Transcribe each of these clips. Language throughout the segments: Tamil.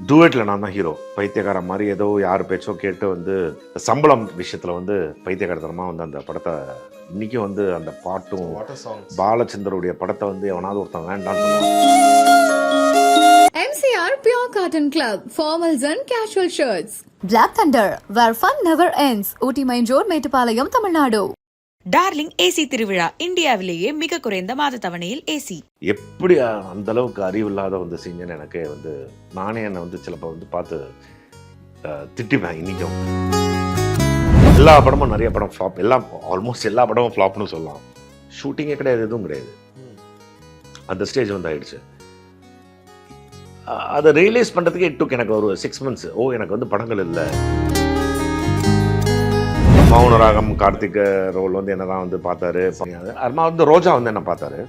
டூவெட்டில் நான் தான் ஹீரோ. பைத்தியக்கார மாதிரி ஏதோ யார் பேச்சோ கேட்டு வந்து சம்பளம் விஷயத்தில் வந்து பைத்தியக்காரத்தனமாக வந்து அந்த படத்தை இன்றைக்கும் வந்து அந்த பாட்டும் பாலச்சந்தருடைய படத்தை வந்து எவனாவது ஒருத்தன் வேண்டான்னு சொல்லுவான். MCR Pure Cotton Club, formals and casual shirts. Black Thunder, where fun never ends. Ooty Main Road, Mettupalayam, Tamil Nadu. Darling AC திருவிழா, இந்தியாவிலேயே மிக குறைந்த மாத தவணையில் ஏசி. எப்படி அந்த அளவுக்கு அறிவில்லாத வந்து செஞ்சேன்னு எனக்கு வந்து நானே என்னை வந்து சிலப்போ வந்து பார்த்து திட்டிப்பேன். இன்றைக்கும் எல்லா படமும் நிறைய படம் ஃப்ளாப், எல்லாம் ஆல்மோஸ்ட் எல்லா படமும் ஃப்ளாப்னு சொல்லலாம். ஷூட்டிங்கே கிடையாது, எதுவும் கிடையாது. அந்த ஸ்டேஜ் வந்து ஆயிடுச்சு. அதை ரியலைஸ் பண்ணுறதுக்கே இட்டுக்கு எனக்கு ஒரு 6 months. எனக்கு வந்து படங்கள் இல்லை. மௌனராகம் கார்த்திக் ரோல் வந்து என்ன தான் வந்து பார்த்தாரு. அப்புறமா வந்து ரோஜா வந்து என்ன பார்த்தாரு.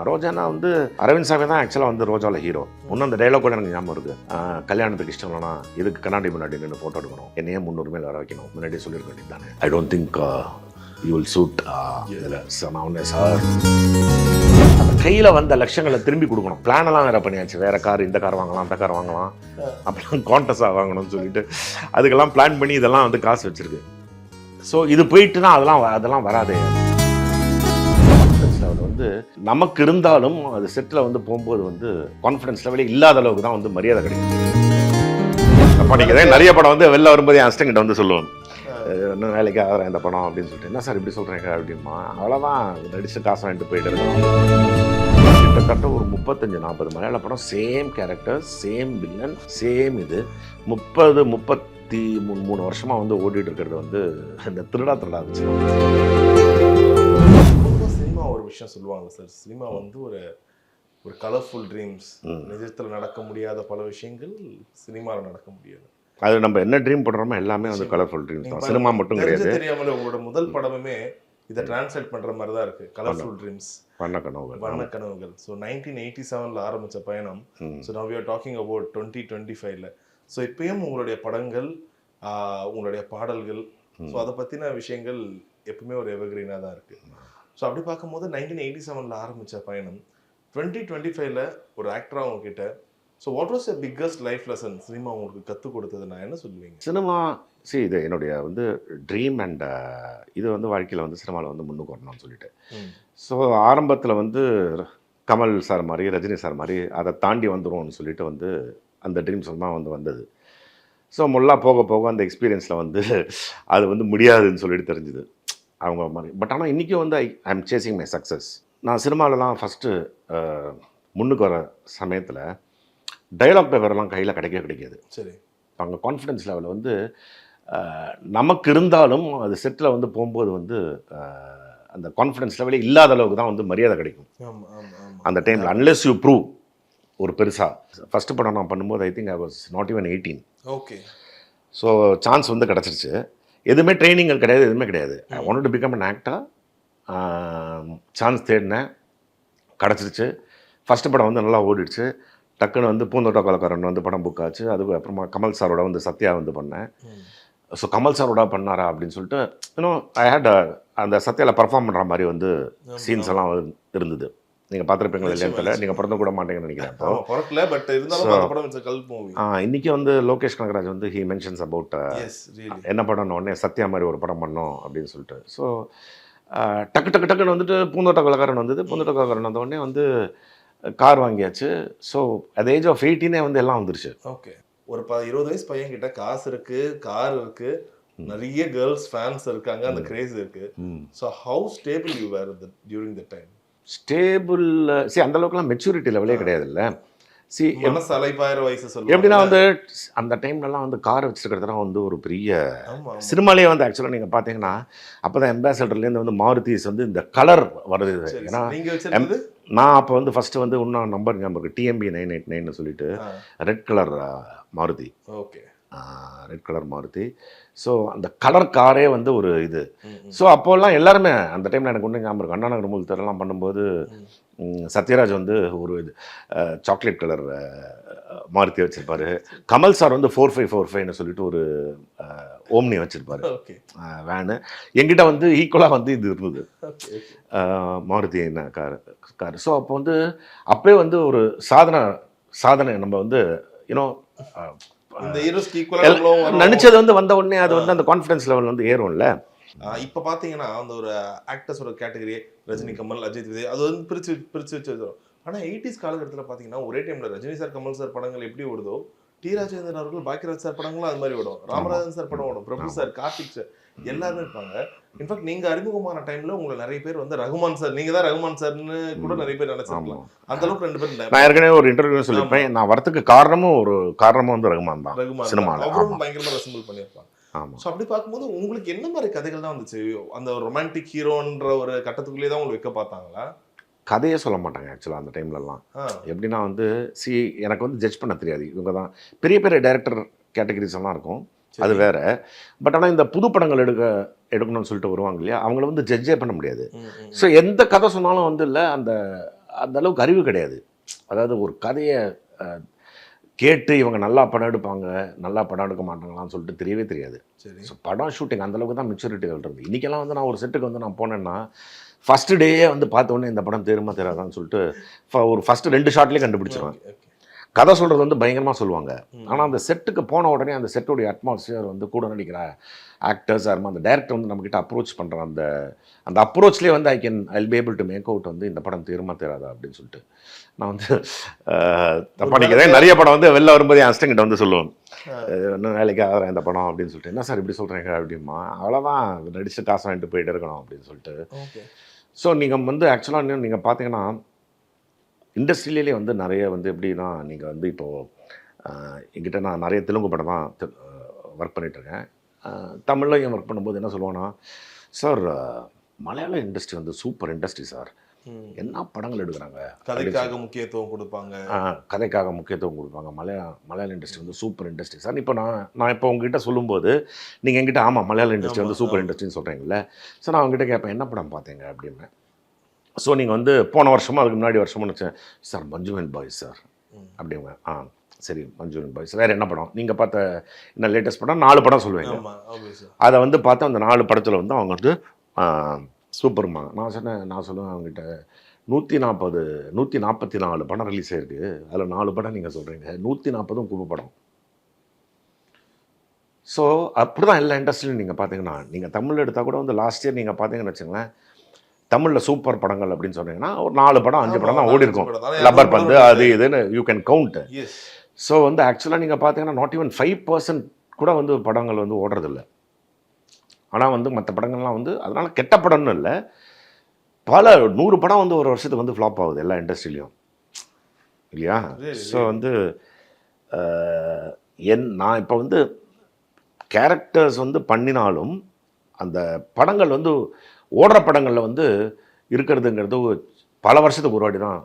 ரோஜானா வந்து அரவிந்த் சாமி தான் ஆக்சுவலாக வந்து ரோஜாவில் ஹீரோ. இன்னும் அந்த டைலாக் கூட எனக்கு ஞாபகம் இருக்கு. கல்யாணத்துக்கு இஷ்டம் இல்லைனா இதுக்கு கண்ணாடி முன்னாடி நின்று ஃபோட்டோ எடுக்கணும், என்னையே 300 மேல் வர வைக்கணும், முன்னாடி சொல்லியிருக்க வேண்டியது தானே. I don't think you will suit இதில். நான் ஒன்று சார் அந்த கையில் வந்த லட்சங்களை திரும்பி கொடுக்கணும். பிளானெல்லாம் வேறு பண்ணியாச்சு. வேறு கார், இந்த கார் வாங்கலாம், அந்த கார் வாங்கலாம், அப்புறம் கான்டஸாக வாங்கணும்னு சொல்லிட்டு அதுக்கெல்லாம் பிளான் பண்ணி இதெல்லாம் வந்து காசு வச்சுருக்கு. ஸோ இது போயிட்டுனா அதெல்லாம் வராது. கான்ஃபிடன்ஸ் லெவல் வந்து நமக்கு இருந்தாலும் அது செட்டில் வந்து போகும்போது வந்து கான்ஃபிடன்ஸ் லெவலே இல்லாத அளவுக்கு தான் வந்து மரியாதை கிடைக்கும். பண்ணிக்கிறதே நிறைய படம் வந்து வெளில வரும்போது என் அஸ்டங்கிட்ட வந்து சொல்லுவாங்க, இன்னும் வேலைக்கு ஆகிறேன் இந்த படம் அப்படின்னு சொல்லிட்டு. என்ன சார் இப்படி சொல்கிறேங்க அப்படிமா. அவ்வளோதான், நடிச்சு காசு வாங்கிட்டு போயிட்டு இருக்கோம். கிட்டத்தட்ட ஒரு 35-40 மலையாள படம், same character, same villain, same இது 33 வருஷமாக வந்து ஓடிட்டு இருக்கிறது வந்து இந்த திருடா இருந்துச்சு. சினிமா ஒரு விஷயம் சொல்லுவாங்க சார், சினிமா வந்து ஒரு கலர்ஃபுல் ட்ரீம்ஸ். நிஜத்தில் நடக்க முடியாத பல விஷயங்கள் சினிமாவில் நடக்க முடியாது. அது நம்ம என்ன ட்ரீம் பண்ணுறோமோ எல்லாமே வந்து கலர்ஃபுல் ட்ரீம்ஸ் தான். சினிமா மட்டும் கிடையாது. தெரியாமலே உங்களோட முதல் படமுமே இதை டிரான்ஸ்லேட் பண்ணுற மாதிரி தான் இருக்குது. Colourful dreams, வண்ணக்கனவுகள். ஸோ 1987 ஆரம்பித்த பயணம். So now we are talking about 2025. So இப்பயும் உங்களுடைய படங்கள், உங்களுடைய பாடல்கள், ஸோ அதை பற்றின விஷயங்கள் எப்பவுமே ஒரு எவர்கிரீனாக தான் இருக்குது. ஸோ அப்படி பார்க்கும்போது 1987 ஆரம்பித்த பயணம் 2025 ஒரு ஆக்டராக உங்ககிட்ட, so what was your biggest life lesson cinema உங்களுக்கு கற்றுக் கொடுத்தது? நான் என்ன சொல்லுவீங்க? சினிமா இது என்னுடைய வந்து ட்ரீம் அண்ட் இது வந்து வாழ்க்கையில் வந்து சினிமாவில் வந்து முன்னுக்கு வரணும்னு சொல்லிட்டு. ஸோ ஆரம்பத்தில் வந்து கமல் சார் மாதிரி, ரஜினி சார் மாதிரி அதை தாண்டி வந்துடும்னு சொல்லிட்டு வந்து அந்த ட்ரீம்ஸ் தான் வந்து வந்தது. ஸோ முல்லா போக போக அந்த எக்ஸ்பீரியன்ஸில் வந்து அது வந்து முடியாதுன்னு சொல்லிட்டு தெரிஞ்சுது அவங்க மாதிரி. பட் ஆனால் இன்றைக்கும் வந்து I M chasing my success. நான் சினிமாவிலலாம் ஃபஸ்ட்டு முன்னுக்கு வர சமயத்தில் டைலாக் பேப்பர்லாம் கையில் கிடைக்காது. சரி. அங்கே கான்ஃபிடென்ஸ் லெவலில் வந்து நமக்கு இருந்தாலும் அது செட்டில் வந்து போகும்போது வந்து அந்த கான்ஃபிடென்ஸ் லெவலே இல்லாத அளவுக்கு தான் வந்து மரியாதை கிடைக்கும் அந்த டைமில். அன்லெஸ் யூ ப்ரூவ் ஒரு பெருசாக. ஃபஸ்ட்டு படம் நான் பண்ணும்போது I think I was not even 18. Okay. So chance வந்து கிடச்சிருச்சு. எதுவுமே ட்ரைனிங்கள் கிடையாது, எதுவுமே கிடையாது. I want to become an actor. Chance தேடினேன், கிடச்சிருச்சு. ஃபஸ்ட்டு படம் வந்து நல்லா ஓடிடுச்சு. டக்குன்னு வந்து பூந்தோட்ட கலக்காரன் வந்து படம் புக் ஆச்சு. அதுக்கு அப்புறமா கமல் சாரோட வந்து சத்யா வந்து பண்ணேன். ஸோ கமல் சாரோட பண்ணாரா அப்படின்னு சொல்லிட்டு இன்னும் ஐ ஹேட் அந்த சத்யாவில் பர்ஃபார்ம் பண்ணுற மாதிரி வந்து சீன்ஸ் எல்லாம் இருந்தது. நீங்கள் பார்த்துருப்பீங்களா இல்லையா, நீங்கள் பிறந்த கூட மாட்டேங்கன்னு நினைக்கிறேன். இன்றைக்கி வந்து லோகேஷ் கனகராஜ் வந்து ஹி மென்ஷன்ஸ் அபவுட் என்ன படம்னு உடனே சத்யா மாதிரி ஒரு படம் பண்ணோம் அப்படின்னு சொல்லிட்டு. ஸோ டக்குன்னு வந்துட்டு பூந்தோட்ட கலக்காரன் வந்தது. பூந்தோட்ட கலக்காரன் வந்த உடனே வந்து கார் வாங்கியாச்சு. ஸோ அட் ஏஜ் ஆஃப் 18 வந்து எல்லாம் வந்துருச்சு. ஓகே. ஒரு 20 வயசு பையன் கிட்ட காசு இருக்கு, கார் இருக்கு, நிறைய கேர்ள்ஸ் ஃபேன்ஸ் இருக்காங்க, அந்த கிரேஸ் இருக்கு. So how stable you were during the time? Stable அந்த அளவுக்குலாம் மெச்சூரிட்டி லெவலே கிடையாதுல்ல. எப்படின்னா வந்து அந்த டைம்லலாம் வந்து கார் வச்சுருக்கிறதுலாம் வந்து ஒரு பெரிய சினிமாலேயே வந்து ஆக்சுவலாக நீங்கள் பார்த்தீங்கன்னா அப்போ தான் அம்பாசடர்லேருந்து வந்து மாருதிஸ் வந்து இந்த கலர் வருது. ஏன்னா நான் அப்போ வந்து ஃபஸ்ட்டு வந்து இன்னும் நம்பர் ஞாபகம் இருக்குது, TMB 989 சொல்லிட்டு red colour Maruti. Okay. Red colour Maruti. So அந்த கலர் காரே வந்து ஒரு இது. ஸோ அப்போல்லாம் எல்லாருமே அந்த டைமில் எனக்கு ஒன்று ஞாபகம் இருக்கும், அண்ணா நகர் மூல் தெருலாம் பண்ணும்போது சத்யராஜ் வந்து ஒரு இது சாக்லேட் கலர் மாருதி வச்சுருப்பார். கமல் சார் வந்து 4545 சொல்லிட்டு ஒரு ஓம்னி வச்சுருப்பார் வேனு. என்கிட்ட வந்து ஈக்குவலாக வந்து இது இருந்தது மாருதி என்ன கார். ஸோ அப்போ வந்து அப்போயே வந்து ஒரு சாதனை நம்ம வந்து யூனோ இந்த ஹீரோஸ்க்கு ஈக்குவலா நினைச்சது வந்து வந்த உடனே அது வந்து அந்த கான்ஃபிடன்ஸ் லெவல் வந்து ஏறும்ல. இப்ப பாத்தீங்கன்னா அந்த ஒரு ஆக்டர்ஸோட கேட்டகரி ரஜினி, கமல், அஜித், விஜய் அது வந்து பிரிச்சு வச்சிருக்கோம். ஆனா 80s காலகட்டத்துல பாத்தீங்கன்னா ஒரே டைம்ல ரஜினி சார், கமல் சார் படங்கள் எப்படி ஓடுதோ, டி ராஜேந்திரன் அவர்கள், பாக்கியராஜ் சார் படங்களும் அது மாதிரி ஓடும், ராமராஜன் சார் படம் ஓடும், பிரபு சார், கார்த்திக் சார் எல்லாருமே இருப்பாங்க. இன்ஃபேக்ட் நீங்க அறிமுகமான டைம்ல உங்களை நிறைய பேர் வந்து ரகுமான் சார், நீங்க தான் ரகுமான் சார்னு கூட நிறைய பேர் நினைச்சிருக்கலாம். அந்த அளவுக்கு 2 பேரும் நான் ஏற்கனவே ஒரு இன்டர்வியூ சொல்லியிருப்பேன், நான் வரத்துக்கு காரணமும் வந்து ரகுமான் தான். ரகுமான் சினிமால அவரும் பயங்கரமா ரெசம்பிள் பண்ணியிருப்பாங்க. ஸோ அப்படி பார்க்கும்போது உங்களுக்கு என்ன மாதிரி கதைகள் தான் வந்துச்சு? அந்த ரொமான்டிக் ஹீரோன்ற ஒரு கட்டத்துக்குள்ளேயே தான் உங்களுக்கு வைக்க பார்த்தாங்களா? கதையே சொல்ல மாட்டாங்க ஆக்சுவலாக அந்த டைம்லலாம். எப்படின்னா வந்து எனக்கு வந்து ஜட்ஜ் பண்ண தெரியாது. இவங்க தான் பெரிய பெரிய டைரக்டர் கேட்டகரிஸ் எல்லாம் இருக்கும், அது வேற. பட் ஆனால் இந்த புது படங்கள் எடுக்கணும்னு சொல்லிட்டு வருவாங்க இல்லையா, அவங்கள வந்து ஜட்ஜே பண்ண முடியாது. ஸோ எந்த கதை சொன்னாலும் வந்து இல்லை, அந்த அளவுக்கு அறிவு கிடையாது. அதாவது ஒரு கதையை கேட்டு இவங்க நல்லா படம் எடுப்பாங்க, நல்லா படம் எடுக்க மாட்டாங்களான்னு சொல்லிட்டு தெரியவே தெரியாது. ஸோ படம் ஷூட்டிங் அந்தளவுக்கு தான் மெச்சூரிட்டிகள் இருக்குது. இன்றைக்கெல்லாம் வந்து நான் ஒரு செட்டுக்கு வந்து நான் போனேன்னா ஃபஸ்ட்டு டேயே வந்து பார்த்த உடனே இந்த படம் தெரியுமா தெரியாதான்னு சொல்லிட்டு ஒரு ஃபஸ்ட்டு 2 ஷாட்லேயே கண்டுபிடிச்சிருவேன். கதை சொல்கிறது வந்து பயங்கரமாக சொல்லுவாங்க. ஆனால் அந்த செட்டுக்கு போன உடனே அந்த செட்டுடைய அட்மாஸ்பியர் வந்து கூட நடிக்கிற ஆக்டர்ஸ் யாருமா அந்த டேரக்டர் வந்து நம்மக்கிட்ட அப்ரோச் பண்ணுற அந்த அப்ரோச்லேயே வந்து I'll be able to make out வந்து இந்த படம் தெரியுமா தெரியாதா அப்படின்னு சொல்லிட்டு நான் வந்து தப்பா நிற்கிறேன். நிறைய படம் வந்து வெளில வரும்போது என் அஸ்டங்கிட்ட வந்து சொல்லுவேன், இன்னும் வேலைக்கு ஆகிறேன் இந்த படம் அப்படின்னு சொல்லிட்டு. என்ன சார் இப்படி சொல்கிறீங்க அப்படிமா, அவ்வளோதான் நடிச்சு காசு வாங்கிட்டு போயிட்டு இருக்கணும் அப்படின்னு சொல்லிட்டு. ஸோ நீங்கள் வந்து ஆக்சுவலாக நீங்கள் பார்த்தீங்கன்னா இண்டஸ்ட்ரியிலே வந்து நிறைய வந்து எப்படின்னா, நீங்கள் வந்து இப்போது என்கிட்ட நான் நிறைய தெலுங்கு படம் தான் ஒர்க் பண்ணிகிட்ருக்கேன். தமிழ்லையும் ஒர்க் பண்ணும்போது என்ன சொல்லுவான்னா, சார் மலையாள இண்டஸ்ட்ரி வந்து சூப்பர் இண்டஸ்ட்ரி சார், என்ன படங்கள் எடுக்கிறாங்க, கதைக்காக முக்கியத்துவம் கொடுப்பாங்க. கதைக்காக முக்கியத்துவம் கொடுப்பாங்க. மலையாள இண்டஸ்ட்ரி வந்து சூப்பர் இண்டஸ்ட்ரி சார். இப்போ நான் இப்போ உங்ககிட்ட சொல்லும்போது நீங்கள் என்கிட்ட ஆமாம் மலையாள இண்டஸ்ட்ரி வந்து சூப்பர் இண்டஸ்ட்ரின்னு சொல்கிறீங்களே. ஸோ நான் அவங்ககிட்ட கேட்பேன், என்ன படம் பார்த்தீங்க அப்படின்னு. ஸோ நீங்கள் வந்து போன வருஷமோ அதுக்கு முன்னாடி வருஷமோ நினச்சேன் சார் மஞ்சுமெல் பாய்ஸ் சார் அப்படிங்க. சரி மஞ்சுமெல் பாய்ஸ், வேறு என்ன படம் நீங்கள் பார்த்த என்ன லேட்டஸ்ட் படம்? 4 படம் சொல்லுவேங்க. அதை வந்து பார்த்து அந்த 4 படத்தில் வந்து அவங்க வந்து சூப்பர்மா. நான் சொல்லுவேன் அவங்ககிட்ட 144 படம் ரிலீஸ் ஆயிருக்கு, அதில் 4 படம் நீங்கள் சொல்கிறீங்க, 140 குப்பை படம். ஸோ அப்படி தான் எல்லா இண்டஸ்ட்ரியிலும் நீங்கள் பார்த்தீங்கன்னா, நீங்கள் தமிழ் எடுத்தால் கூட வந்து லாஸ்ட் இயர் நீங்கள் பார்த்தீங்கன்னு வச்சுங்களேன், தமிழில் சூப்பர் படங்கள் அப்படின்னு சொன்னீங்கன்னா ஒரு 4 படம் 5 படம் தான் ஓடி இருக்கும். லப்பர் பந்து அது இதுன்னு யூ கேன் கவுண்ட். ஸோ வந்து ஆக்சுவலாக நீங்கள் பார்த்தீங்கன்னா நாட் ஈவன் 5% கூட வந்து படங்கள் வந்து ஓடுறதில்ல. ஆனால் வந்து மற்ற படங்கள்லாம் வந்து அதனால் கெட்ட படம்னு இல்லை, பல 100 படம் வந்து ஒரு வருஷத்துக்கு வந்து ஃப்ளாப் ஆகுது எல்லா இண்டஸ்ட்ரியிலையும் இல்லையா. ஸோ வந்து நான் இப்போ வந்து கேரக்டர்ஸ் வந்து பண்ணினாலும் அந்த படங்கள் வந்து ஓடுற படங்களில் வந்து இருக்கிறதுங்கிறது பல வருஷத்துக்கு ஒரு வாட்டி தான்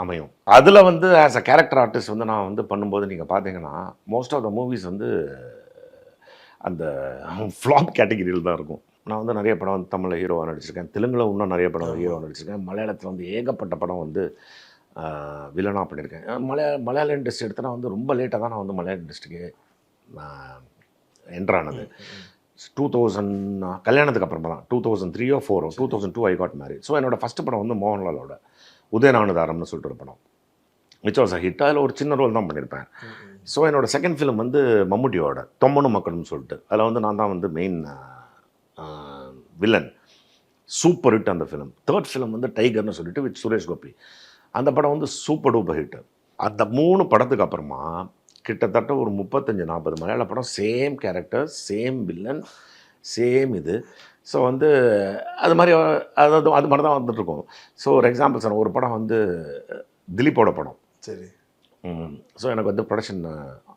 அமையும். அதில் வந்து ஆஸ் அ கேரக்டர் ஆர்டிஸ்ட் வந்து நான் வந்து பண்ணும்போது நீங்கள் பார்த்தீங்கன்னா மோஸ்ட் ஆஃப் த மூவிஸ் வந்து அந்த ஃப்ளாப் கேட்டகிரியில் தான் இருக்கும். நான் வந்து நிறைய படம் வந்து தமிழில் ஹீரோவாக நடிச்சிருக்கேன், தெலுங்கில் இன்னும் நிறைய படம் ஹீரோவாக நடிச்சிருக்கேன், மலையாளத்தில் வந்து ஏகப்பட்ட படம் வந்து வில்லனாக பண்ணியிருக்கேன். மலையாள இண்டஸ்ட்ரி எடுத்தனா வந்து ரொம்ப லேட்டாக தான் நான் வந்து மலையாள இண்டஸ்ட்ரிக்கு என்ட்ரானது. 2000 கல்யாணத்துக்கு அப்புறமா தான் 2003 or 2004 or 2002 I got married. So என்னோடய ஃபஸ்ட்டு படம் வந்து மோகன்லாலோட உதயநானுதாரம்னு சொல்லிட்டு ஒரு படம், விச் வாஸ் அ ஹிட். அதில் ஒரு சின்ன ரோல் தான் பண்ணியிருப்பேன். ஸோ என்னோடய செகண்ட் ஃபிலிம் வந்து மம்முட்டியோட தொம்மனு மக்கள்னு சொல்லிட்டு, அதில் வந்து நான் தான் வந்து மெயின் வில்லன். சூப்பர் ஹிட் அந்த ஃபிலிம். தேர்ட் ஃபிலிம் வந்து டைகர்னு சொல்லிட்டு வித் சுரேஷ் கோபி. அந்த படம் வந்து சூப்பர் டூப்பர் ஹிட். அந்த 3 படத்துக்கு அப்புறமா கிட்டத்தட்ட ஒரு 35-40 மலையாள படம், same character, same villain, same இது. ஸோ வந்து அது மாதிரி அது மாதிரி தான் வந்துட்டுருக்கோம். ஸோ ஒரு எக்ஸாம்பிள் சார், ஒரு படம் வந்து திலீப்போட படம். சரி. ஸோ எனக்கு வந்து ப்ரொடக்ஷன்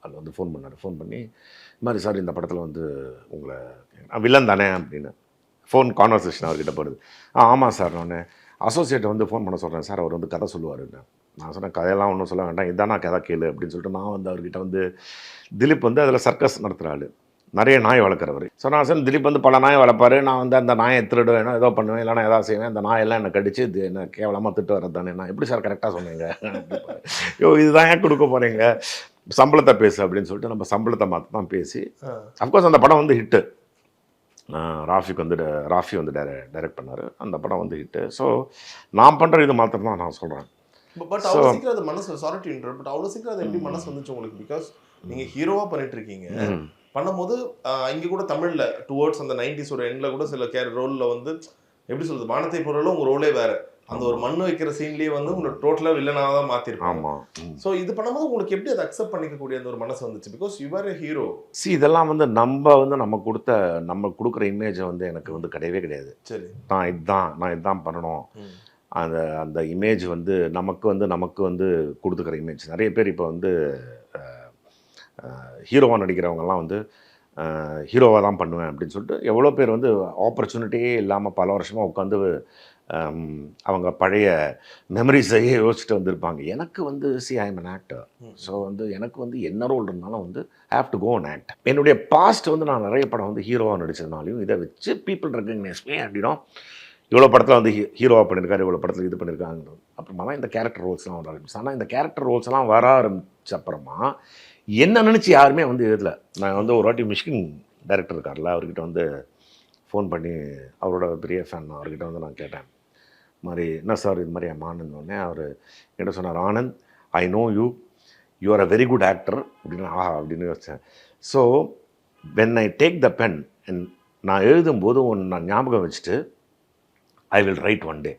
அதில் வந்து ஃபோன் பண்ணி இது மாதிரி சார் இந்த படத்தில் வந்து உங்களை வில்லன் தானே அப்படின்னு ஃபோன் கான்வர்சேஷன் அவர்கிட்ட போடுது. ஆமாம் சார், நான் அசோசியேட்டை வந்து ஃபோன் பண்ண சொல்கிறேன் சார், அவர் வந்து கதை சொல்லுவாருன்னு. நான் சொன்னேன் கதையெல்லாம் ஒன்றும் சொல்ல வேண்டாம், இதான் நான் கதை கேளு அப்படின்னு சொல்லிட்டு நான் வந்து அவர்கிட்ட வந்து திலீப் வந்து அதில் சர்க்கஸ் நடத்துகிற ஆள், நிறைய நாய் வளர்க்குறவர். ஸோ நான் சொன்னேன் திலீப் வந்து பல நாய் வளர்ப்பார், நான் வந்து அந்த நாயை திருடுவேன், ஏதோ பண்ணுவேன், இல்லைனா ஏதாவது செய்வேன், அந்த நாயெல்லாம் என்னை கடிச்சு இது என்ன கேவலமாக திட்டு வர்றது தானே. நான் எப்படி சார் கரெக்டாக சொன்னீங்க, ஐயோ இதுதான் ஏன் கொடுக்க போகிறீங்க, சம்பளத்தை பேசு அப்படின்னு சொல்லிட்டு நம்ம சம்பளத்தை மாற்ற தான் பேசி, அஃப்கோர்ஸ் அந்த படம் வந்து ஹிட்டு. ராஃபி வந்து டைரக்ட் பண்ணார், அந்த படம் வந்து ஹிட்டு. ஸோ நான் பண்ணுற இது மாத்திரம் தான் நான் சொல்கிறேன். பட் அவ்வளோ சீக்கிரம் அது மனசு சாரி டு இன்டர் பட் அவ்வளோ சீக்கிரம் அது எப்படி மனசு வந்துச்சு உங்களுக்கு? பிகாஸ் நீங்க ஹீரோவா பண்ணிட்டு இருக்கீங்க பண்ணும்போது இங்க கூட தமிழ்ல டுவர்ட்ஸ் அந்த 90s எண்ட்ல கூட சில ரோல்ல வந்து எப்படி சொல்றது வானத்தை பொருளும் உங்க ரோலே வேற. அந்த ஒரு மண் வைக்கிற சீன்லயே வந்து உங்களை டோட்டலா வில்லனாக தான் மாத்திருப்பாங்க. ஸோ இது பண்ணும்போது உங்களுக்கு எப்படி அதை அக்செப்ட் பண்ணிக்கக்கூடிய அந்த ஒரு மனசு வந்துச்சு? Because you are a hero. இதெல்லாம் வந்து நம்ம கொடுக்குற இமேஜை வந்து எனக்கு வந்து கிடையவே கிடையாது. சரி, நான் இதுதான் பண்ணணும். அந்த இமேஜ் வந்து நமக்கு வந்து கொடுத்துக்கிற இமேஜ். நிறைய பேர் இப்போ வந்து ஹீரோவாக நடிக்கிறவங்கலாம் வந்து ஹீரோவாக தான் பண்ணுவேன் அப்படின்னு சொல்லிட்டு எவ்வளோ பேர் வந்து ஆப்பர்ச்சுனிட்டியே இல்லாமல் பல வருஷமாக உட்காந்து அவங்க பழைய மெமரிஸையே யோசிச்சுட்டு வந்திருப்பாங்க. எனக்கு வந்து I am an actor. So வந்து எனக்கு வந்து என்ன ரோல் இருந்தாலும் வந்து have to go an act. என்னுடைய பாஸ்ட் வந்து நான் நிறைய படம் வந்து ஹீரோவாக நடிச்சதுனாலையும் இதை வச்சு பீப்புள் ரெக்கக்னைஸ் மீ அப்படின்னா இவ்வளோ படத்தில் வந்து ஹீரோவாக பண்ணியிருக்காரு, இவ்வளோ படத்தில் இது பண்ணியிருக்காங்க. அப்புறமா தான் இந்த கேரக்டர் ரோல்ஸ்லாம் வர ஆரம்பிச்சு. ஆனால் இந்த கேரக்டர் ரோல்ஸ்லாம் வர ஆரம்பிச்ச அப்புறமா என்ன நினச்சி யாருமே வந்து எழுதலை. நான் வந்து ஒரு வாட்டி மிஷ்கின் டைரக்டர் இருக்கார்ல, அவர்கிட்ட வந்து ஃபோன் பண்ணி அவரோட பெரிய ஃபேன் அவர்கிட்ட வந்து நான் கேட்டேன், மாதிரி என்ன சார் இது மாதிரி ஆனந்தோடனே அவர் என்ன சொன்னார், Anand I know you are a very good actor அப்படின்னு அப்படின்னு யோசித்தேன். So when I take the pen and நான் எழுதும்போது நான் ஞாபகம் வச்சுட்டு I will write one day,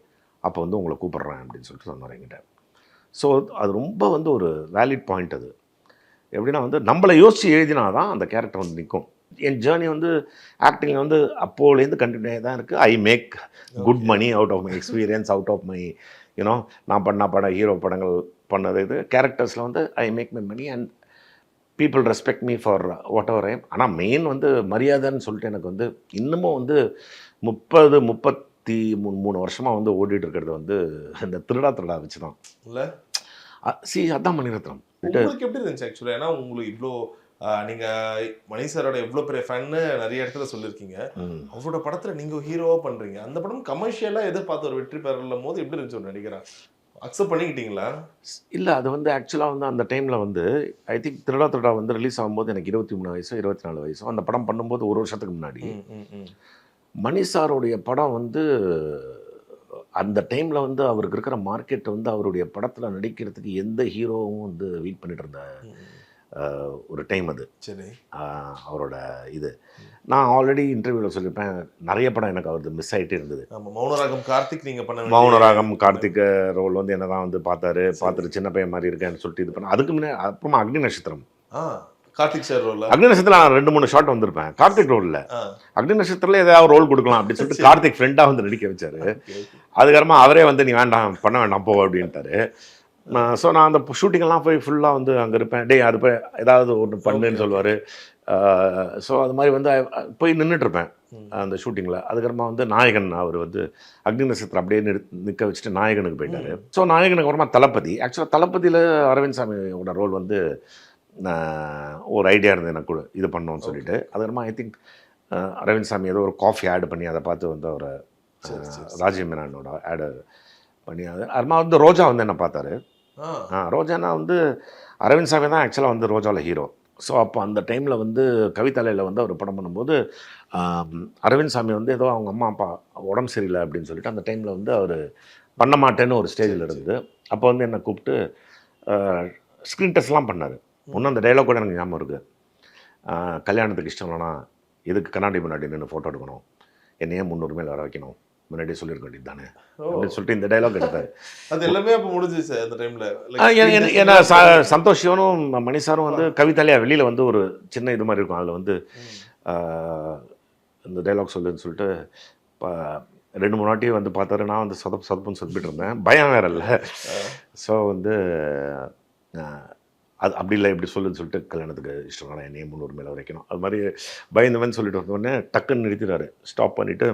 அப்போ வந்து உங்களை கூப்பிட்றேன் அப்படின்னு சொல்லிட்டு சொன்னார் என்கிட்ட. ஸோ அது ரொம்ப வந்து ஒரு வேலிட் பாயிண்ட். அது எப்படின்னா வந்து நம்மளை யோசித்து எழுதினா தான் அந்த கேரக்டர் வந்து நிற்கும். என் ஜேர்னி வந்து ஆக்டிங் வந்து அப்போலேருந்து கண்டினியூ தான் இருக்குது. I make good money out of my experience, out of my you know நான் பண்ண ஹீரோ படங்கள் பண்ணது இது கேரக்டர்ஸில் வந்து I make my money and people respect me for what எவர் ஐம். ஆனால் மெயின் வந்து மரியாதைன்னு சொல்லிட்டு எனக்கு வந்து இன்னமும் வந்து 33 வருஷமாக வந்து ஓடிட்டு இருக்கிறது வந்து இந்த திருடா வச்சு தான் இல்லை. அதான் மணிரத்னம். உங்களுக்கு எப்படி இருந்துச்சு ஆக்சுவலாக? ஏன்னா உங்களுக்கு இவ்வளோ நீங்கள் மணி சாரோட எவ்வளோ பெரிய ஃபேன்னு நிறைய இடத்துல சொல்லியிருக்கீங்க. அவரோட படத்தில் நீங்கள் ஹீரோவாக பண்ணுறீங்க. அந்த படம் கமர்ஷியலாக எதிர்பார்த்த ஒரு வெற்றி பெறலும் போது எப்படி இருந்துச்சு ஒரு நடிகரா? அக்செப்ட் பண்ணிக்கிட்டீங்களா? இல்லை, அது வந்து ஆக்சுவலாக வந்து அந்த டைமில் வந்து ஐ திங்க் திருடா வந்து ரிலீஸ் ஆகும்போது எனக்கு 23 வயசோ 24 வயசோ. அந்த படம் பண்ணும்போது ஒரு வருஷத்துக்கு முன்னாடி மணி சாரோடைய படம் வந்து அந்த டைமில் வந்து அவருக்கு இருக்கிற மார்க்கெட் வந்து அவருடைய படத்தில் நடிக்கிறதுக்கு எந்த ஹீரோவும் வந்து வெயிட் பண்ணிட்டு இருந்த ஒரு டைம் அது. சரி, அவரோட இது நான் ஆல்ரெடி இன்டர்வியூவில் சொல்லியிருப்பேன், நிறைய படம் எனக்கு அவரது மிஸ் ஆகிட்டே இருந்தது. மௌனராகம் கார்த்திக் நீங்கள் பண்ண மௌனராகம் கார்த்திக் ரோல் வந்து என்ன தான் வந்து பார்த்துட்டு சின்ன பையன் மாதிரி இருக்கேன்னு சொல்லிட்டு இது பண்ண. அதுக்கு முன்னாடி அப்புறமா அக்னி நட்சத்திரம் கார்த்திக் சார் ரோல். அக்னி நட்சத்திரம் நான் 2-3 ஷாட் வந்திருப்பேன் கார்த்திக் ரோலில். அக்னி நட்சத்திரத்தில் ஏதாவது ரோல் கொடுக்கலாம் அப்படின்னு சொல்லிட்டு கார்த்திக் ஃப்ரெண்டாக வந்து நடிக்க வச்சாரு. அதுக்கப்புறமா அவரே வந்து நீ பண்ண வேண்டாம் போ அப்படின்ட்டாரு. ஸோ நான் அந்த ஷூட்டிங்கெல்லாம் போய் ஃபுல்லாக வந்து அங்கே இருப்பேன். டே அது போய் ஏதாவது ஒன்று பண்ணுன்னு சொல்லுவார். ஸோ அது மாதிரி வந்து போய் நின்றுட்டுருப்பேன் அந்த ஷூட்டிங்கில். அதுக்கப்புறமா வந்து நாயகன் அவர் வந்து அக்னி நட்சத்திரம் அப்படியே நிற்க வச்சுட்டு நாயகனுக்கு போயிட்டார். ஸோ நாயகனுக்கு அப்புறமா தளபதி. ஆக்சுவலாக தளபதியில் அரவிந்த் சாமியோட ரோல் வந்து ஒரு ஐடியா இருந்தது எனக்கு கூட இது பண்ணோன்னு சொல்லிட்டு. அதுக்கப்புறமா ஐ திங்க் அரவிந்த் சாமி ஏதோ ஒரு காஃபி ஆட் பண்ணி அதை பார்த்து வந்து அவரை ராஜீவ் மேனனோட ஆடு பண்ணி அதுமா வந்து ரோஜா வந்து என்ன பார்த்தாரு. ரோஜானா வந்து அரவிந்த் சாமி தான் ஆக்சுவலாக வந்து ரோஜாவில் ஹீரோ. ஸோ அப்போ அந்த டைமில் வந்து கவிதாலையில் வந்து அவர் படம் பண்ணும்போது அரவிந்த் சாமி வந்து ஏதோ அவங்க அம்மா அப்பா உடம்பு சரியில்லை அப்படின்னு சொல்லிட்டு அந்த டைமில் வந்து அவர் பண்ண மாட்டேன்னு ஒரு ஸ்டேஜில் இருந்து அப்போ வந்து என்னை கூப்பிட்டு ஸ்க்ரீன் டெஸ்ட்லாம் பண்ணார். இன்னும் அந்த டைலாக் கூட எனக்கு ஞாபகம் இருக்குது. கல்யாணத்துக்கு இஷ்டம் இல்லைனா எதுக்கு கண்ணாடி முன்னாடி நின்று ஃபோட்டோ எடுக்கணும், என்னையே 300 மேல் வர வைக்கணும், முன்னாடியே சொல்லியிருக்க வேண்டியது தானே அப்படின்னு சொல்லிட்டு இந்த டைலாக் எடுத்தார். அது எல்லாமே அப்போ முடிஞ்சிச்சு அந்த டைமில். ஏன்னா சந்தோஷ் சிவனும் மணி சாரும் வந்து கவிதாலையா வெளியில் வந்து ஒரு சின்ன இது மாதிரி இருக்கும். அதில் வந்து இந்த டைலாக் சொல்லுன்னு சொல்லிட்டு 2-3 வாட்டி வந்து பார்த்தாரு. நான் வந்து சொதப்புன்னு சொல்லிட்டு இருந்தேன், பயம் வேற இல்லை. ஸோ வந்து அது அப்படி இல்லை இப்படி சொல்லுன்னு சொல்லிட்டு கல்யாணத்துக்கு இஷ்டம் வேணாம், என்னையே 300 மேலே வைக்கணும் அது மாதிரி பயந்தவன் சொல்லிட்டு வந்தோடனே டக்குன்னு நிறுத்தினார். ஸ்டாப் பண்ணிவிட்டு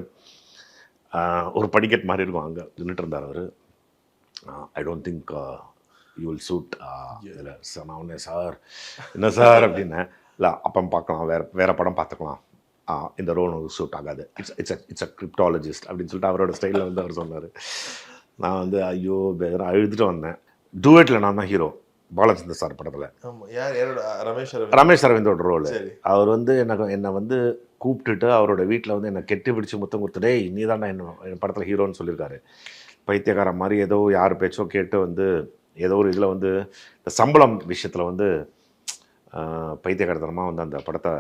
ஒரு படிக்கட் மாதிரி இருக்கும் அங்கே நின்றுட்டு இருந்தார் அவர். I don't think you will suit இதில். சார் நான் ஒன்றே சார் என்ன சார் அப்படின்னேன். இல்லை அப்போ பார்க்கலாம், வேறு படம் பார்த்துக்கலாம், இந்த ரோல் சூட் ஆகாது, இட்ஸ் அ கிரிப்டாலஜிஸ்ட் அப்படின்னு சொல்லிட்டு அவரோட ஸ்டைலில் வந்து அவர் சொன்னார். நான் வந்து ஐயோ வேறு அழுதுட்டு வந்தேன். டூவேட்டில் நான் தான் ஹீரோ பாலச்சந்தர் சார் படத்தில். ரமேஷ் அரவிந்தோட ரோல். அவர் வந்து என்னை வந்து கூப்பிட்டுட்டு அவரோட வீட்டில் வந்து என்னை கெட்டி பிடிச்சி முத்தம் கொடுத்துட்டே நீ தான் என் படத்தில் ஹீரோன்னு சொல்லியிருக்காரு. பைத்தியக்கார மாதிரி ஏதோ யார் பேச்சோ கேட்டு வந்து ஏதோ ஒரு இதில் வந்து இந்த சம்பளம் விஷயத்தில் வந்து பைத்தியக்காரத்தனமாக வந்து அந்த படத்தை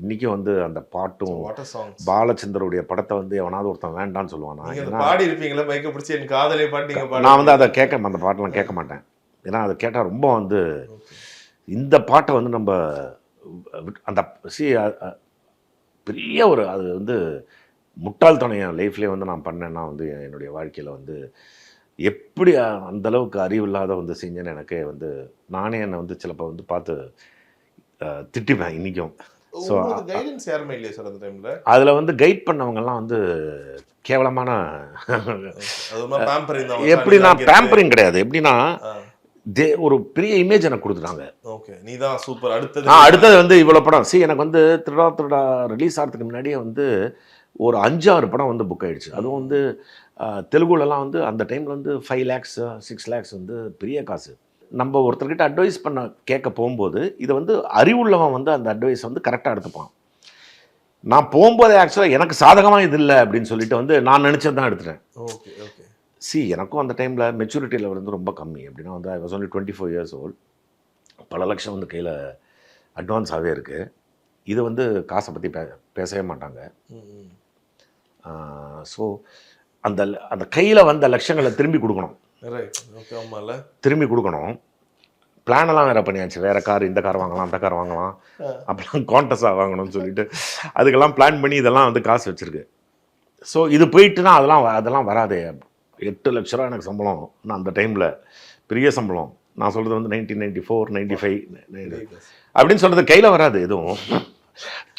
இன்றைக்கும் வந்து அந்த பாட்டும் வாட்டர் சாங்ஸ் பாலச்சந்தருடைய படத்தை வந்து எவனாவது ஒருத்தன் வேண்டான்னு சொல்லுவானா. நீங்க ஏன்னா பாடி இருப்பீங்களா மைக்க பிடிச்சி என் காதலே பாட்டு நீங்க நான் வந்து அதை அந்த பாட்டெலாம் கேட்க மாட்டேன். ஏன்னா அதை கேட்டால் ரொம்ப வந்து இந்த பாட்டை வந்து நம்ம அந்த பெரிய ஒரு அது வந்து முட்டாள்தனம் என் லைஃப்லேயே வந்து நான் பண்ணேன்னா வந்து என்னுடைய வாழ்க்கையில் வந்து எப்படி அந்தளவுக்கு அறிவில்லாத வந்து செஞ்சேன்னு எனக்கே வந்து நானே என்னை வந்து சிலப்போ வந்து பார்த்து திட்டிப்பேன் இன்றைக்கும். ஸோ கைடன்ஸ் யாருமே இல்லையா சார் அந்த டைம்ல? அதில் வந்து கைட் பண்ணவங்கெல்லாம் வந்து கேவலமான எப்படின்னா பேம்பரிங் கிடையாது. எப்படின்னா ஒரு பெரிய இமேஜ் எனக்கு கொடுத்துட்டாங்க. ஓகே, நீ தான் சூப்பர். அடுத்தது வந்து இவ்வளோ படம் எனக்கு வந்து திருடா ரிலீஸ் ஆகிறதுக்கு முன்னாடியே வந்து ஒரு 5-6 படம் வந்து புக் ஆகிடுச்சு. அதுவும் வந்து தெலுங்குலலாம் வந்து அந்த டைமில் வந்து 5 lakhs 6 lakhs வந்து பெரிய காசு. நம்ம ஒருத்தர்கிட்ட அட்வைஸ் பண்ண கேட்க போகும்போது இதை வந்து அறிவுள்ளவன் வந்து அந்த அட்வைஸ் வந்து கரெக்டாக எடுத்துப்பான். நான் போகும்போதே ஆக்சுவலாக எனக்கு சாதகமாக இது இல்லை அப்படின்னு சொல்லிட்டு வந்து நான் நினச்சது தான் எடுத்துட்டேன். Okay okay. எனக்கும் அந்த டைமில் மெச்சூரிட்டி லெவல் வந்து ரொம்ப கம்மி. அப்படின்னா வந்து I was only 24 years old. பல லட்சம் வந்து கையில் அட்வான்ஸாகவே இருக்குது. இது வந்து காசை பற்றி பேசவே மாட்டாங்க. ஸோ அந்த அந்த கையில் வந்த லட்சங்களை திரும்பி கொடுக்கணும். திரும்பி கொடுக்கணும். பிளானெல்லாம் வேறு பண்ணியாச்சு. வேறு கார், இந்த கார் வாங்கலாம், அந்த கார் வாங்கலாம், அப்போலாம் கான்டஸாக வாங்கணும்னு சொல்லிட்டு அதுக்கெல்லாம் பிளான் பண்ணி இதெல்லாம் வந்து காசு வச்சுருக்கு. ஸோ இது போயிட்டுனா அதெல்லாம் வராதே. 8 லட்ச ரூபா எனக்கு சம்பளம். நான் அந்த டைமில் பெரிய சம்பளம். நான் சொல்கிறது வந்து 1994 95 அப்படின்னு சொல்கிறது கையில் வராது. எதுவும்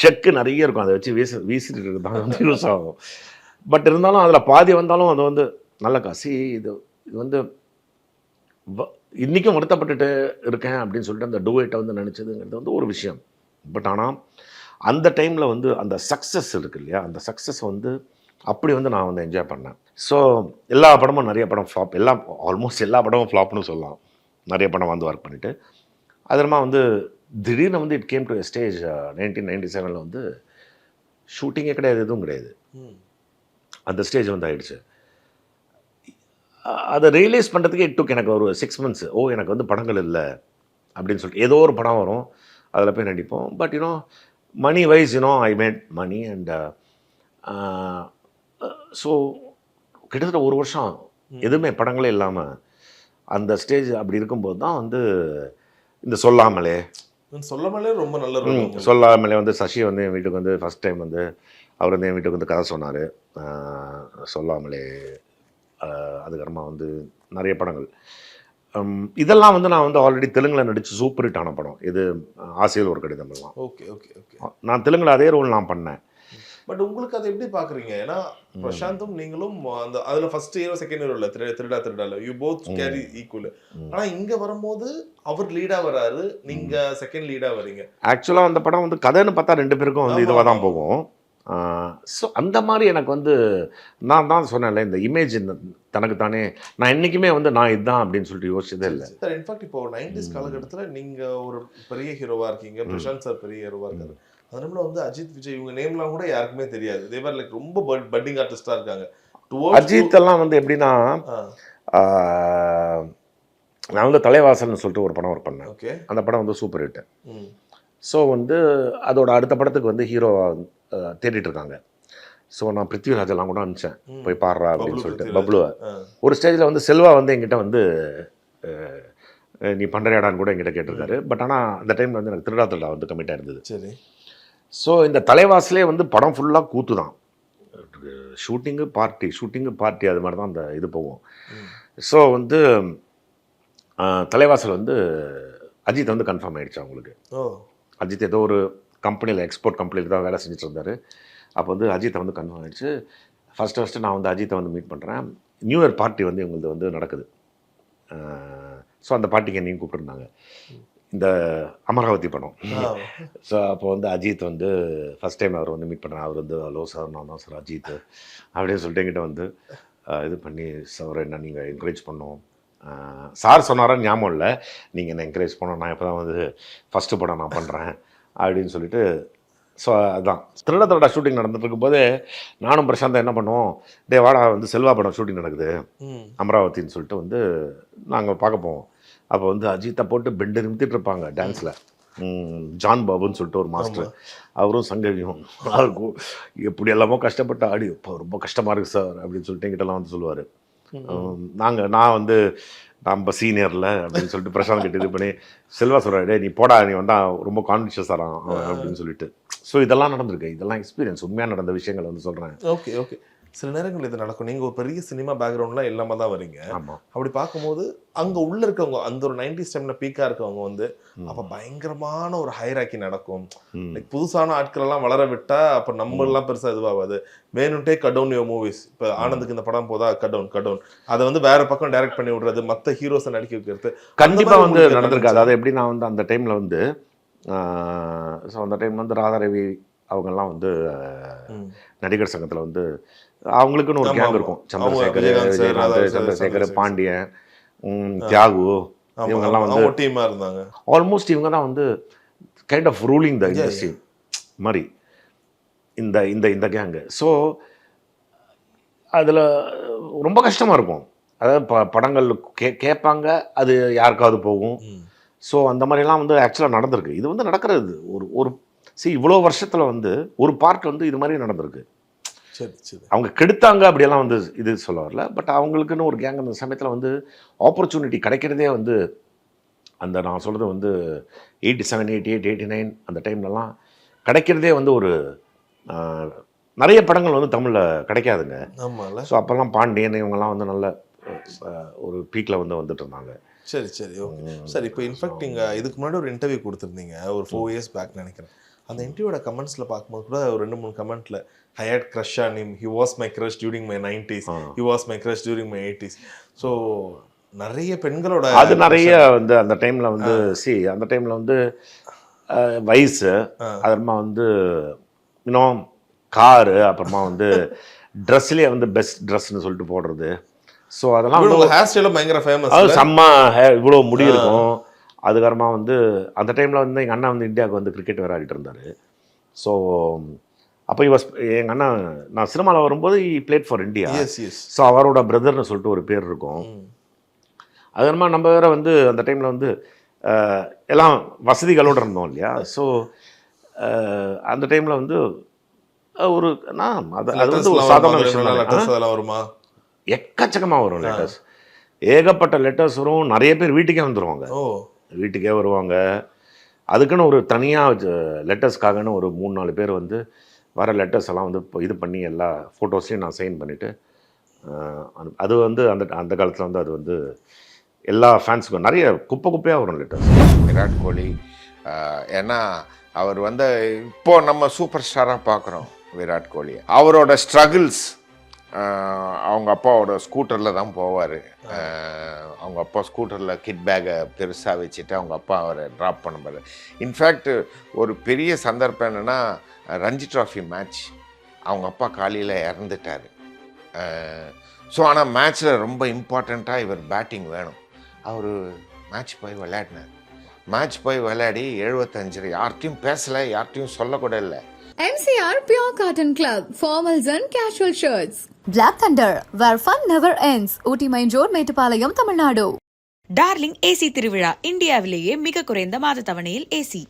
செக்கு நிறைய இருக்கும். அதை வச்சு வீசிட்டு தான் வந்து யூஸ் ஆகும். பட் இருந்தாலும் அதில் பாதி வந்தாலும் அது வந்து நல்ல காசு. இது வந்து இன்றைக்கும் வருத்தப்பட்டுட்டு இருக்கேன் அப்படின்னு சொல்லிட்டு அந்த டூவேட்டை வந்து நினச்சதுங்கிறது வந்து ஒரு விஷயம். பட் ஆனால் அந்த டைமில் வந்து அந்த சக்ஸஸ் இருக்குது இல்லையா, அந்த சக்ஸஸ் வந்து அப்படி வந்து நான் வந்து என்ஜாய் பண்ணேன். ஸோ எல்லா படமும் நிறைய படம் ஃப்ளாப், ஆல்மோஸ்ட் எல்லா படமும் ஃப்ளாப்னு சொல்லலாம். நிறைய படம் வந்து ஒர்க் பண்ணிவிட்டு அதுமா வந்து திடீர்னு வந்து it came to a stage 1997 வந்து ஷூட்டிங்கே கிடையாது, எதுவும் கிடையாது. அந்த ஸ்டேஜ் வந்து ஆயிடுச்சு. அதை ரியலைஸ் பண்ணுறதுக்கு இட் டுக் எனக்கு ஒரு 6 months. எனக்கு வந்து படங்கள் இல்லை அப்படின்னு சொல்லிட்டு ஏதோ ஒரு படம் வரும், அதில் போய் நடிப்போம். But money wise I made money and so கிட்டத்தட்ட 1 வருஷம் எதுவுமே படங்களே இல்லாமல் அந்த ஸ்டேஜ் அப்படி இருக்கும்போது தான் வந்து இந்த சொல்லாமலே ரொம்ப நல்ல சொல்லாமலே வந்து சசி வந்து என் வீட்டுக்கு வந்து ஃபஸ்ட் டைம் வந்து அவர் வந்து என் வீட்டுக்கு வந்து கதை சொன்னார். சொல்லாமலே அதுக்கப்புறமா வந்து நிறைய படங்கள் இதெல்லாம் வந்து நான் வந்து ஆல்ரெடி தெலுங்கில் நடித்து சூப்பர் ஹிட் ஆன படம். இது ஆசையில் ஒரு கடிதம் எல்லாம். Okay okay okay. நான் தெலுங்கில் அதே ரோல் நான் பண்ணேன். பட் உங்களுக்கு அதை எப்படி பார்க்குறீங்க? ஏன்னா பிரசாந்தும் நீங்களும் அந்த அதில் ஃபர்ஸ்ட் ஹீரோ செகண்ட் ஹீரோ இல்லை, திருடால யூ போத் கேரி ஈக்குவல். ஆனால் இங்கே வரும்போது அவர் லீடாக வராரு, நீங்கள் செகண்ட் லீடாக வரீங்க. ஆக்சுவலாக அந்த படம் வந்து கதைன்னு பார்த்தா 2 பேருக்கும் வந்து இதுவாக தான் போகும். ஸோ அந்த மாதிரி எனக்கு வந்து நான் தான் சொன்னேன்ல, இந்த இமேஜ் தனக்கு தானே நான் என்றைக்குமே வந்து நான் இதுதான் அப்படின்னு சொல்லிட்டு யோசிச்சதே இல்லை சார். இன்ஃபேக்ட் இப்போ 90s காலகட்டத்தில் நீங்கள் ஒரு பெரிய ஹீரோவாக இருக்கீங்க, பிரசாந்த் சார் பெரிய ஹீரோவாக இருக்காரு. அதனால வந்து அஜித், விஜய் இவங்க நேம்லாம் கூட யாருக்குமே தெரியாது. தேவர் லைக் ரொம்ப பட்டிங் ஆர்டிஸ்டாக இருக்காங்க. அஜித் எல்லாம் வந்து எப்படின்னா நான் வந்து தலைவாசல்னு சொல்லிட்டு ஒரு படம் ஒர்க் பண்ணேன். ஓகே. அந்த படம் வந்து சூப்பர் ஹிட். ஸோ வந்து அதோட அடுத்த படத்துக்கு வந்து ஹீரோ தேடிட்டு இருக்காங்க. ஸோ நான் பிருத்திவிராஜெல்லாம் கூட அனுப்பிச்சேன், போய் பாடுறா அப்படின்னு சொல்லிட்டு. பப்ளுவை ஒரு ஸ்டேஜில் வந்து செல்வா வந்து என்கிட்ட வந்து நீ பண்ணுறியாடான்னு கூட என்கிட்ட கேட்டிருக்காரு. பட் ஆனால் அந்த டைமில் வந்து எனக்கு திருடா வந்து கமிட்டாக இருந்தது. சரி. ஸோ இந்த தலைவாசலே வந்து படம் ஃபுல்லாக கூத்து தான், ஷூட்டிங்கு பார்ட்டி அது மாதிரி தான் அந்த இது போகும். ஸோ வந்து தலைவாசல் வந்து அஜித் வந்து கன்ஃபார்ம் ஆகிடுச்சு அவங்களுக்கு. அஜித் ஏதோ ஒரு கம்பெனியில் எக்ஸ்போர்ட் கம்பெனியில் தான் வேலை செஞ்சுட்டு இருந்தார். அப்போ வந்து அஜித்தை வந்து கன்ஃபார்ம் ஆகிடுச்சு. ஃபஸ்ட்டு நான் வந்து அஜித்தை வந்து மீட் பண்ணுறேன். நியூ இயர் பார்ட்டி வந்து இவங்களுக்கு வந்து நடக்குது. ஸோ அந்த பார்ட்டிக்கு என்னையும் கூப்பிட்டுருந்தாங்க, இந்த அமராவதி படம். ஸோ அப்போ வந்து அஜித் வந்து ஃபஸ்ட் டைம் அவர் வந்து மீட் பண்ணுறேன். அவர் வந்து ஹலோ சார், நான் தான் சார் அஜித் அப்படின்னு சொல்லிட்டு என்கிட்ட வந்து இது பண்ணி, சார் என்ன நீங்கள் என்கரேஜ் பண்ணோம், சார் சொன்னாரான்னு ஞாபகம் இல்லை, நீங்கள் என்ன என்கரேஜ் பண்ணோம், நான் இப்போ தான் வந்து ஃபஸ்ட்டு படம் நான் பண்ணுறேன் அப்படின்னு சொல்லிட்டு ஸோ அதான் திருடத்தோட ஷூட்டிங் நடந்துட்டு இருக்கும்போதே நானும் பிரசாந்தம் என்ன பண்ணுவோம், டே வாடா வந்து செல்வா படம் ஷூட்டிங் நடக்குது அமராவதின்னு சொல்லிட்டு வந்து நாங்கள் பார்க்க போவோம். அப்போ வந்து அஜித்தை போட்டு பெண்டு நிமித்திட்டு இருப்பாங்க டான்ஸில். ஜான் பாபுன்னு சொல்லிட்டு ஒரு மாஸ்டர், அவரும் சங்கவியும் அவருக்கும் எப்படி எல்லாமோ கஷ்டப்பட்டு ஆடி இப்போ ரொம்ப கஷ்டமாக இருக்குது சார் அப்படின்னு சொல்லிட்டு எங்கிட்டலாம் வந்து சொல்லுவார். நான் வந்து நம்ம சீனியரில் அப்படின்னு சொல்லிட்டு பிரசாந்த் கிட்ட இது பண்ணி செல்வா சொல்கிறாரு, நீ போடா நீ வந்தால் ரொம்ப கான்ஃபிஷியஸ் தரான் அப்படின்னு சொல்லிட்டு. ஸோ இதெல்லாம் நடந்திருக்கு, இதெல்லாம் எக்ஸ்பீரியன்ஸ், உண்மையாக நடந்த விஷயங்கள் வந்து சொல்கிறேன். Okay okay. சில நேரங்கள் இது நடக்கும். நீங்கள் ஒரு பெரிய சினிமா பேக்ரவுண்ட்லாம் இல்லாமல் தான் வரீங்க. ஆமாம். அப்படி பார்க்கும்போது அங்கே உள்ளே இருக்கவங்க அந்த ஒரு 90s டைமில் பீக்காக இருக்கவங்க வந்து அப்போ பயங்கரமான ஒரு ஹைராக்கி நடக்கும். லைக் புதுசான ஆட்களெல்லாம் வளர விட்டால் அப்போ நம்மளாம் பெருசாக இதுவாகாது. வேணும்ட்டே கட் டவுன் யுவர் மூவிஸ். இப்போ ஆனந்துக்கு இந்த படம் போதா கட் டவுன் அதை வந்து வேற பக்கம் டைரக்ட் பண்ணி விடுறது, மற்ற ஹீரோஸை நடிக்க வைக்கிறது கண்டிப்பாக வந்து நடந்திருக்கு. அதாவது எப்படி நான் வந்து அந்த டைமில் வந்து ஸோ அந்த டைம் வந்து ராதாரவி அவங்கெல்லாம் வந்து நடிகர் சங்கத்தில் வந்து அவங்களுக்குன்னு ஒரு கேங் இருக்கும். சந்திரசேகர், விஜயகாந்த், சந்திரசேகர், பாண்டியன், தியாகு, இவங்கெல்லாம் வந்து டீமாக இருந்தாங்க. ஆல்மோஸ்ட் இவங்க தான் வந்து kind of ruling the industry மாதிரி இந்த இந்த இந்த கேங்கு. ஸோ அதில் ரொம்ப கஷ்டமாக இருக்கும். அதாவது படங்கள் கேட்பாங்க, அது யாருக்காவது போகும். ஸோ அந்த மாதிரிலாம் வந்து ஆக்சுவலாக நடந்திருக்கு. இது வந்து நடக்கிறது ஒரு இவ்வளோ வருஷத்தில் வந்து ஒரு பார்ட் வந்து இது மாதிரி நடந்திருக்கு. அவங்க கெடுத்தாங்க அப்படியெல்லாம் வந்து இது சொல்ல வரல. பட் அவங்களுக்குன்னு ஒரு கேங் அந்த சமயத்தில் வந்து ஆப்பர்ச்சுனிட்டி கிடைக்கிறதே வந்து அந்த நான் சொல்கிறது வந்து 87, 88, 89 அந்த டைம்லலாம் கிடைக்கிறதே வந்து ஒரு நிறைய படங்கள் வந்து தமிழில் கிடைக்காதுங்க. ஸோ அப்போல்லாம் பாண்டியன் இவங்கெல்லாம் வந்து நல்ல ஒரு பீக்கில் வந்து வந்துட்டு இருந்தாங்க. சரி ஓகே சார். இப்போ இன்ஃபேக்ட் நீங்கள் இதுக்கு முன்னாடி ஒரு இன்டர்வியூ கொடுத்துருந்தீங்க ஒரு 4 years பேக் நினைக்கிறேன். அந்த இன்டர்வியூட கமெண்ட்ஸில் பார்க்கும்போது கூட ஒரு 2-3 கமெண்ட்டில் I had crush on him, he was my crush during my 90s, he was my crush during my 80s. So நிறைய பெண்களோட அது நிறைய வந்து அந்த டைமில் வந்து அந்த டைமில் வந்து வயசு, அப்புறமா வந்து இன்னும் காரு, அப்புறமா வந்து ட்ரெஸ்லேயே வந்து பெஸ்ட் ட்ரெஸ்ன்னு சொல்லிட்டு போடுறது. ஸோ அதெல்லாம் வந்து ஹேர் ஸ்டைலும் பயங்கர ஃபேமஸ். அது செம்ம இவ்வளோ முடி இருக்கும். அதுக்கப்புறமா வந்து அந்த டைமில் வந்து எங்கள் அண்ணா வந்து இந்தியாவுக்கு வந்து கிரிக்கெட் விளையாடிட்டு இருந்தார். ஸோ அப்போ எங்கள் அண்ணா நான் சினிமாவில் வரும்போது பிளேட் ஃபார் இந்தியா. ஸோ அவரோட பிரதர்னு சொல்லிட்டு ஒரு பேர் இருக்கும். அதுக்கப்புறமா நம்ம வேறு வந்து அந்த டைமில் வந்து எல்லாம் வசதிகளோடு இருந்தோம் இல்லையா. ஸோ அந்த டைமில் வந்து ஒரு அது வந்து ஒரு சாதாரண விஷயம். வருமா? எக்கச்சக்கமாக வரும் லெட்டர்ஸ், ஏகப்பட்ட லெட்டர்ஸ் வரும். நிறைய பேர் வீட்டுக்கே வந்துடுவாங்க, வீட்டுக்கே வருவாங்க. அதுக்குன்னு ஒரு தனியாக லெட்டர்ஸ்க்காகன்னு ஒரு 3-4 பேர் வந்து வர லெட்டர்ஸ் எல்லாம் வந்து இது பண்ணி எல்லா ஃபோட்டோஸையும் நான் சைன் பண்ணிவிட்டு அது வந்து அந்த காலத்தில் வந்து அது வந்து எல்லா ஃபேன்ஸுக்கும் நிறைய குப்பையாக வரும் லெட்டர்ஸ். விராட் கோலி ஏன்னா அவர் வந்து இப்போது நம்ம சூப்பர் ஸ்டாராக பார்க்குறோம் விராட் கோலி. அவரோட ஸ்ட்ரகிள்ஸ், அவங்க அப்பாவோட ஸ்கூட்டரில் தான் போவார். அவங்க அப்பா ஸ்கூட்டரில் கிட் பேக்கை பெருசாக வச்சுட்டு அவங்க அப்பா அவரை ட்ராப் பண்ணுவார். இன்ஃபேக்ட் ஒரு பெரிய சந்தர்ப்பம் என்னென்னா ரஞ்சி ட்ராஃபி மேட்ச், அவங்க அப்பா காலையில் இறந்துட்டார். ஸோ ஆனால் மேட்ச்சில் ரொம்ப இம்பார்ட்டண்ட்டாக இவர் பேட்டிங் வேணும். அவர் மேட்ச் போய் விளையாடினார். மேட்ச் போய் விளையாடி 75 யார்கிட்டையும் பேசலை, யார்கிட்டையும் சொல்லக்கூட இல்லை. MCR Pure Cotton Club, formals and casual shirts. Black Thunder, where fun never ends. Ooty Main Road, Mettupalayam, Tamil Nadu. Darling AC திருவிழா, இந்தியாவிலேயே மிக குறைந்த மாத தவணையில் ஏசி.